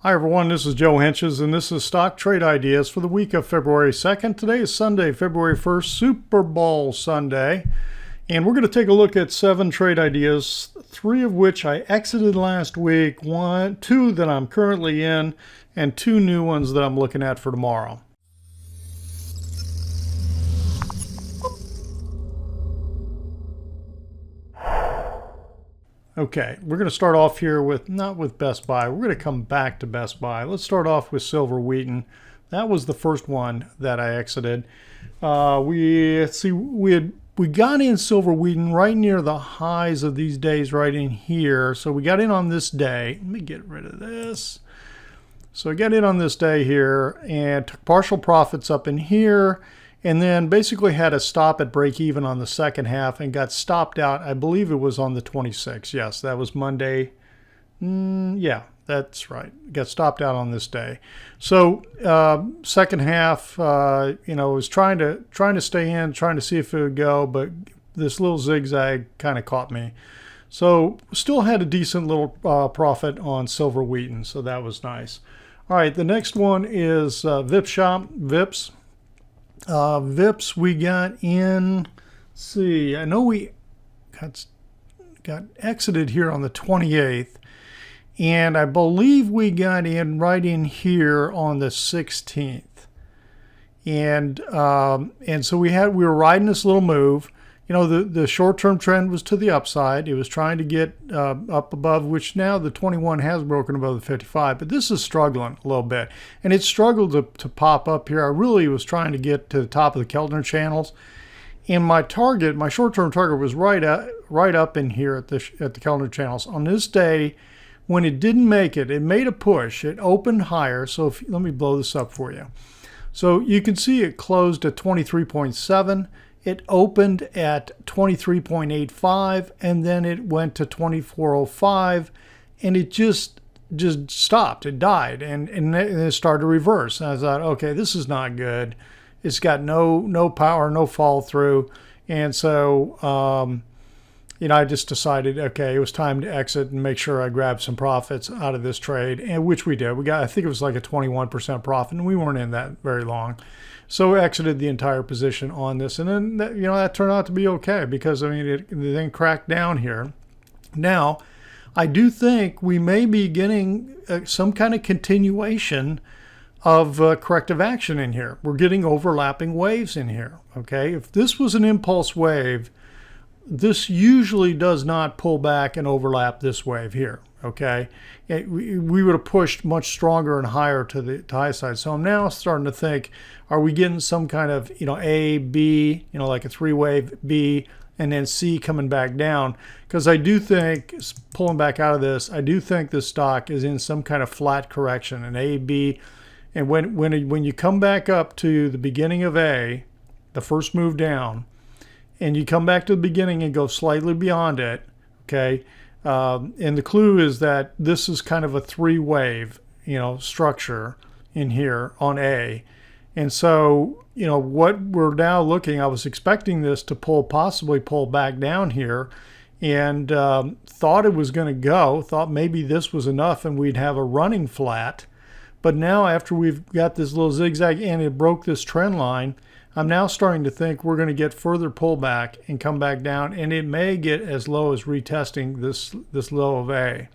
Hi everyone, this is Joe Henches and this is Stock Trade Ideas for the week of February 2nd. Today is Sunday, February 1st, Super Bowl Sunday. And we're going to take a look at 7 trade ideas, 3 of which I exited last week, 2 that I'm currently in, and 2 new ones that I'm looking at for tomorrow. Okay, we're going to start off here with, not with Best Buy, we're going to come back to Best Buy. Let's start off with Silver Wheaton. That was the first one that I exited. We got in Silver Wheaton right near the highs of these days right in here. So we got in on this day. Let me get rid of this. So I got in on this day here and took partial profits up in here. And then basically had a stop at break even on the second half and got stopped out. I believe it was on the 26th. Yes, that was Monday. Yeah, that's right. Got stopped out on this day. So second half, was trying to stay in, trying to see if it would go, but this little zigzag kind of caught me. So still had a decent little profit on Silver Wheaton, so that was nice. All right, the next one is VIP Shop, VIPs. VIPs we got in, let's see, I know we got exited here on the 28th, and I believe we got in right in here on the 16th. And so we were riding this little move. You know, the short-term trend was to the upside. It was trying to get up above, which now the 21 has broken above the 55, but this is struggling a little bit. And it struggled to pop up here. I really was trying to get to the top of the Keltner channels. And my target, my short-term target was right up in here at the Keltner channels. On this day, when it didn't make it, it made a push. It opened higher. So let me blow this up for you. So you can see it closed at 23.7. It opened at 23.85 and then it went to 24.05 and it just stopped. It died and it started to reverse. And I thought, okay, this is not good. It's got no power, no fall through. And so, I just decided, okay, it was time to exit and make sure I grabbed some profits out of this trade, and which we did. I think it was like a 21% profit, and we weren't in that very long. So we exited the entire position on this, and then that turned out to be okay because it then cracked down here. Now, I do think we may be getting some kind of continuation of corrective action in here. We're getting overlapping waves in here. Okay, if this was an impulse wave, this usually does not pull back and overlap this wave here. Okay, we would have pushed much stronger and higher to the high side. So I'm now starting to think, are we getting some kind of A, B, like a 3-wave B, and then C coming back down? Because I do think, pulling back out of this, I do think this stock is in some kind of flat correction, an A, B, and when you come back up to the beginning of A, the first move down, and you come back to the beginning and go slightly beyond it, okay? And the clue is that this is kind of a 3-wave, structure in here on A. And so, what we're now looking, I was expecting this to possibly pull back down here, and thought it was going to go, thought maybe this was enough and we'd have a running flat. But now after we've got this little zigzag and it broke this trend line, I'm now starting to think we're going to get further pullback and come back down, and it may get as low as retesting this low of A.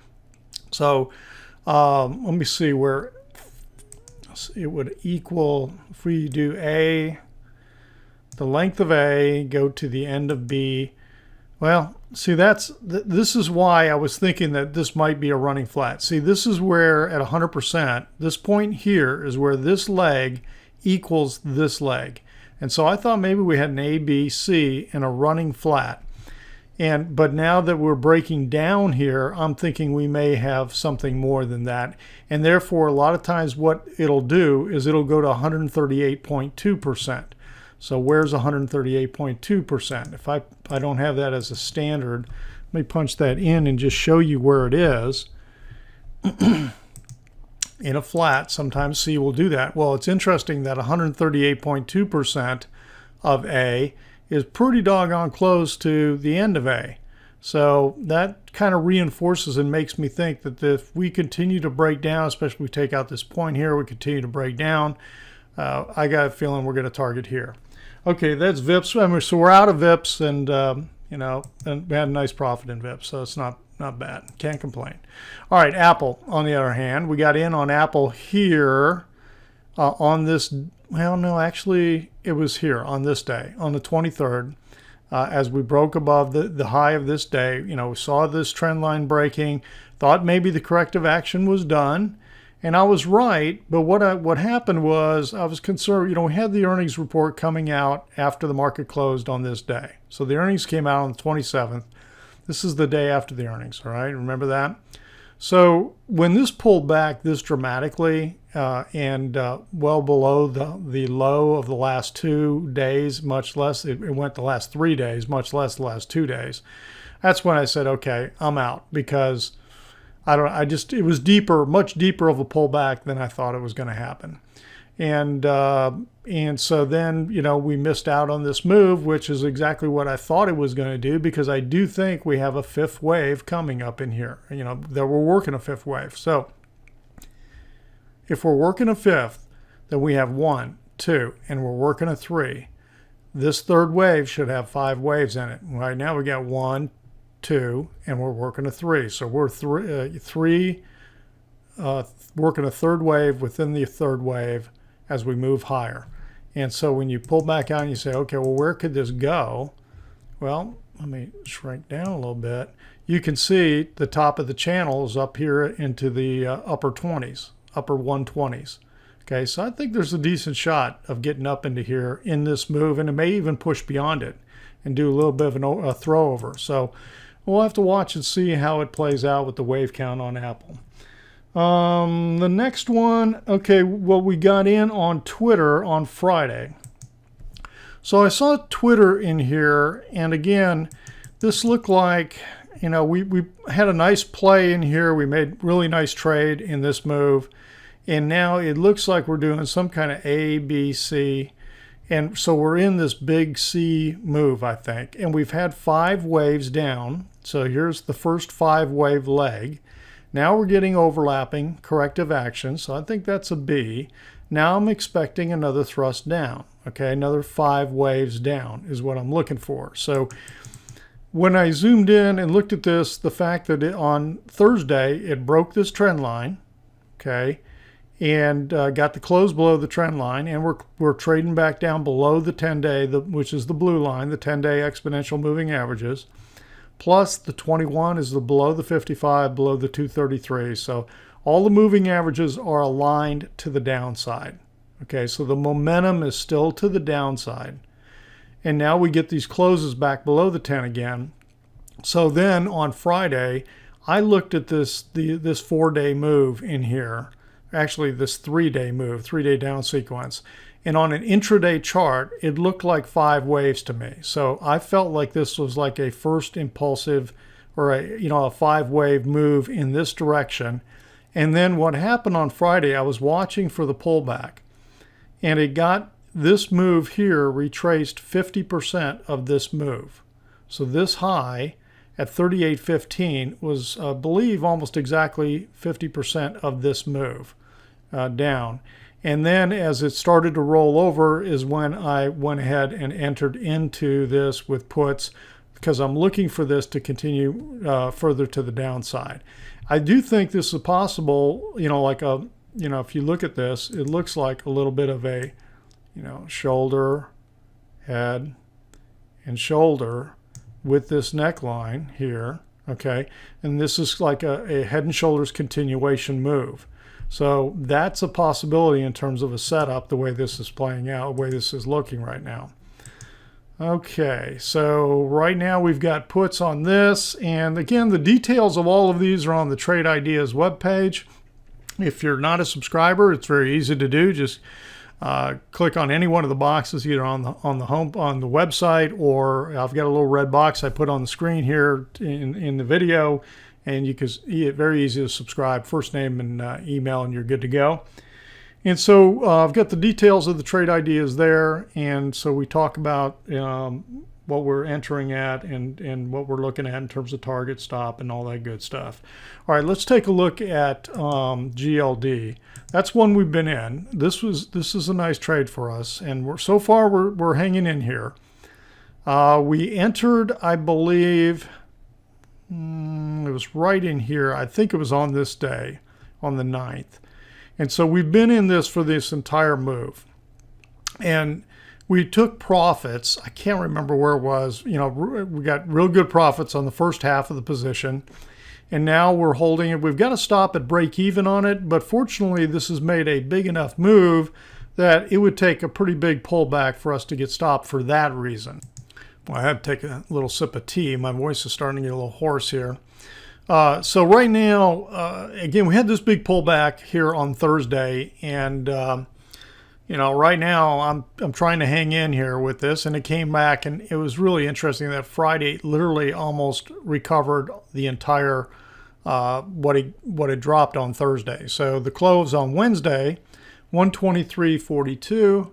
So let me see where it would equal if we do A, the length of A, go to the end of B. Well, see, this is why I was thinking that this might be a running flat. See, this is where at 100%, this point here is where this leg equals this leg. And so I thought maybe we had an A, B, C and a running flat. But now that we're breaking down here, I'm thinking we may have something more than that. And therefore, a lot of times what it'll do is it'll go to 138.2%. So where's 138.2%? If I don't have that as a standard, let me punch that in and just show you where it is. In a flat, sometimes C will do that. Well, it's interesting that 138.2% of A is pretty doggone close to the end of A. So that kind of reinforces and makes me think that if we continue to break down, especially if we take out this point here, we continue to break down, I got a feeling we're going to target here. Okay, that's VIPs. I mean, so we're out of VIPs, and you know, and we had a nice profit in VIPs, so it's not bad. Can't complain. All right, Apple, on the other hand, we got in on Apple here on this. Well, no, actually, it was here on this day, on the 23rd. As we broke above the high of this day, you know, we saw this trend line breaking, thought maybe the corrective action was done, and I was right. But what happened was I was concerned. You know, we had the earnings report coming out after the market closed on this day. So the earnings came out on the 27th. This is the day after the earnings, all right? Remember that? So when this pulled back this dramatically and well below the low of the last 2 days, much less, it went the last 3 days, much less the last 2 days, that's when I said, okay, I'm out, because it was deeper, much deeper of a pullback than I thought it was going to happen. And so then, you know, we missed out on this move, which is exactly what I thought it was going to do, because I do think we have a fifth wave coming up in here, you know, that we're working a fifth wave. So if we're working a fifth, then we have 1, 2, and we're working a 3. This third wave should have 5 waves in it. Right now we got 1, 2, and we're working a 3. So we're working a third wave within the third wave as we move higher. And so when you pull back out and you say, okay, well, where could this go? Well, let me shrink down a little bit. You can see the top of the channel is up here into the upper 20s, upper 120s. Okay, so I think there's a decent shot of getting up into here in this move, and it may even push beyond it and do a little bit of a throw over. So we'll have to watch and see how it plays out with the wave count on Apple. The next one, okay, well, we got in on Twitter on Friday. So I saw Twitter in here, and again, this looked like, you know, we had a nice play in here. We made really nice trade in this move, and now it looks like we're doing some kind of A, B, C, and so we're in this big C move, I think, and we've had 5 waves down. So here's the first 5 wave leg. Now we're getting overlapping corrective action, so I think that's a B. Now I'm expecting another thrust down. Okay, another 5 waves down is what I'm looking for. So when I zoomed in and looked at this, the fact that on Thursday it broke this trend line, okay, and got the close below the trend line, and we're trading back down below the 10-day, which is the blue line, the 10-day exponential moving averages. Plus the 21 is below the 55, below the 233. So all the moving averages are aligned to the downside. Okay, so the momentum is still to the downside. And now we get these closes back below the 10 again. So then on Friday, I looked at this 4-day move in here. Actually, this 3-day move, 3-day down sequence. And on an intraday chart, it looked like 5 waves to me. So I felt like this was like a first impulsive, or a 5-wave move in this direction. And then what happened on Friday, I was watching for the pullback, and it got this move here retraced 50% of this move. So this high at 38.15 was, I believe, almost exactly 50% of this move down. And then as it started to roll over is when I went ahead and entered into this with puts, because I'm looking for this to continue further to the downside. I do think this is possible, if you look at this, it looks like a little bit of a, shoulder, head, and shoulder with this neckline here, okay? And this is like a head and shoulders continuation move. So that's a possibility in terms of a setup, the way this is playing out, the way this is looking right now. Okay, so right now we've got puts on this. And again, the details of all of these are on the Trade Ideas webpage. If you're not a subscriber, it's very easy to do. Just click on any one of the boxes, either on the website, or I've got a little red box I put on the screen here in the video. And you can, it's very easy to subscribe, first name and email, and you're good to go. And so I've got the details of the trade ideas there. And so we talk about what we're entering at and what we're looking at in terms of target stop and all that good stuff. All right, let's take a look at GLD. That's one we've been in. This is a nice trade for us, and so far we're hanging in here. We entered, I believe, it was right in here. I think it was on this day, on the 9th. And so we've been in this for this entire move. And we took profits. I can't remember where it was. You know, we got real good profits on the first half of the position. And now we're holding it. We've got to stop at break even on it. But fortunately, this has made a big enough move that it would take a pretty big pullback for us to get stopped for that reason. Well, I had to take a little sip of tea. My voice is starting to get a little hoarse here. So right now, again, we had this big pullback here on Thursday. And, you know, right now I'm trying to hang in here with this. And it came back, and it was really interesting that Friday literally almost recovered the entire what it dropped on Thursday. So the close on Wednesday, 123.42,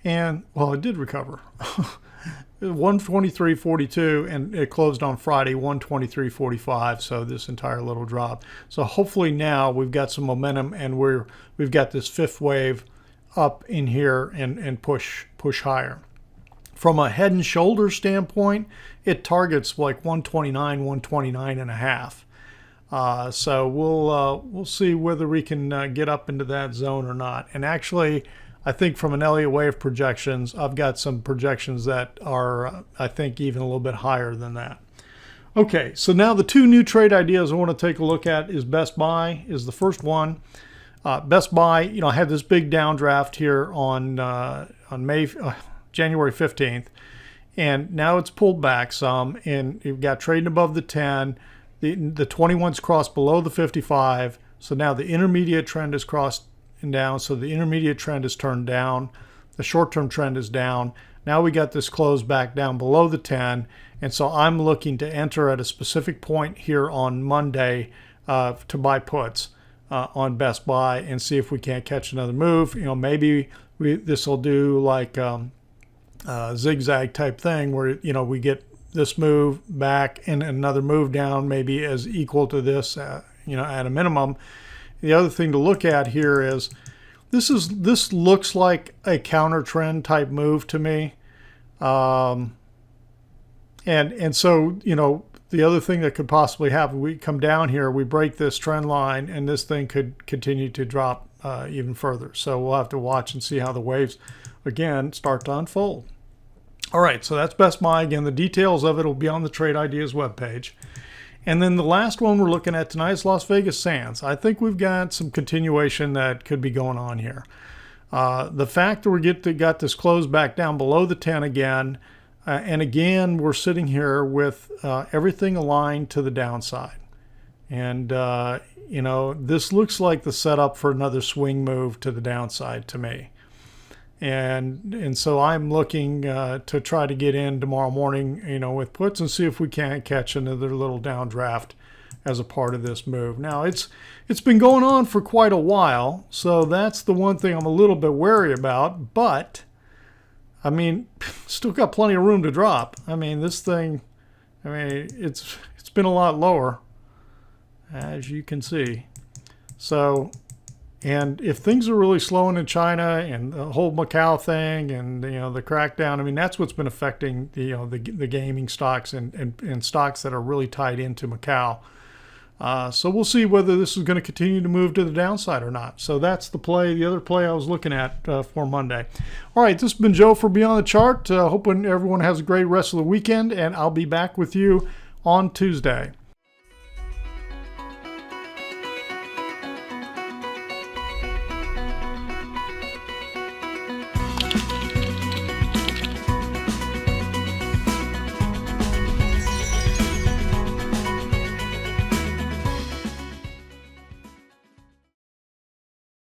and well, it did recover. 123.42, and it closed on Friday 123.45. So this entire little drop. So hopefully now we've got some momentum, and we've got this fifth wave up in here and push higher. From a head and shoulders standpoint, it targets like 129, 129 and a half. So we'll see whether we can get up into that zone or not. And actually, I think from an Elliott wave projections, I've got some projections that are, I think, even a little bit higher than that. Okay, so now the two new trade ideas I want to take a look at is Best Buy is the first one. Best Buy, you know, I had this big downdraft here on January 15th, and now it's pulled back some, and you've got trading above the 10. The 21's crossed below the 55, so now the intermediate trend is crossed and down, so the intermediate trend is turned down. The short-term trend is down. Now we got this close back down below the 10, and so I'm looking to enter at a specific point here on Monday to buy puts on Best Buy and see if we can't catch another move. You know, maybe this will do like zigzag type thing where, you know, we get this move back and another move down, maybe as equal to this, you know, at a minimum. The other thing to look at here is this looks like a counter trend type move to me, and so, you know, the other thing that could possibly happen, we come down here, we break this trend line, and this thing could continue to drop even further. So we'll have to watch and see how the waves again start to unfold. All right, so that's Best Buy. Again, the details of it will be on the Trade Ideas webpage. And then the last one we're looking at tonight is Las Vegas Sands. I think we've got some continuation that could be going on here. The fact that we got this close back down below the 10 again, and again, we're sitting here with everything aligned to the downside. And, you know, this looks like the setup for another swing move to the downside to me. And so I'm looking to try to get in tomorrow morning, you know, with puts and see if we can't catch another little downdraft as a part of this move. Now, it's been going on for quite a while, so that's the one thing I'm a little bit wary about. But, I mean, still got plenty of room to drop. I mean, this thing, I mean, it's been a lot lower, as you can see. So, and if things are really slowing in China and the whole Macau thing and, you know, the crackdown, I mean, that's what's been affecting the, you know, the gaming stocks and stocks that are really tied into Macau. So we'll see whether this is going to continue to move to the downside or not. So that's the play, the other play I was looking at for Monday. All right, this has been Joe for Beyond the Chart. Hoping everyone has a great rest of the weekend, and I'll be back with you on Tuesday.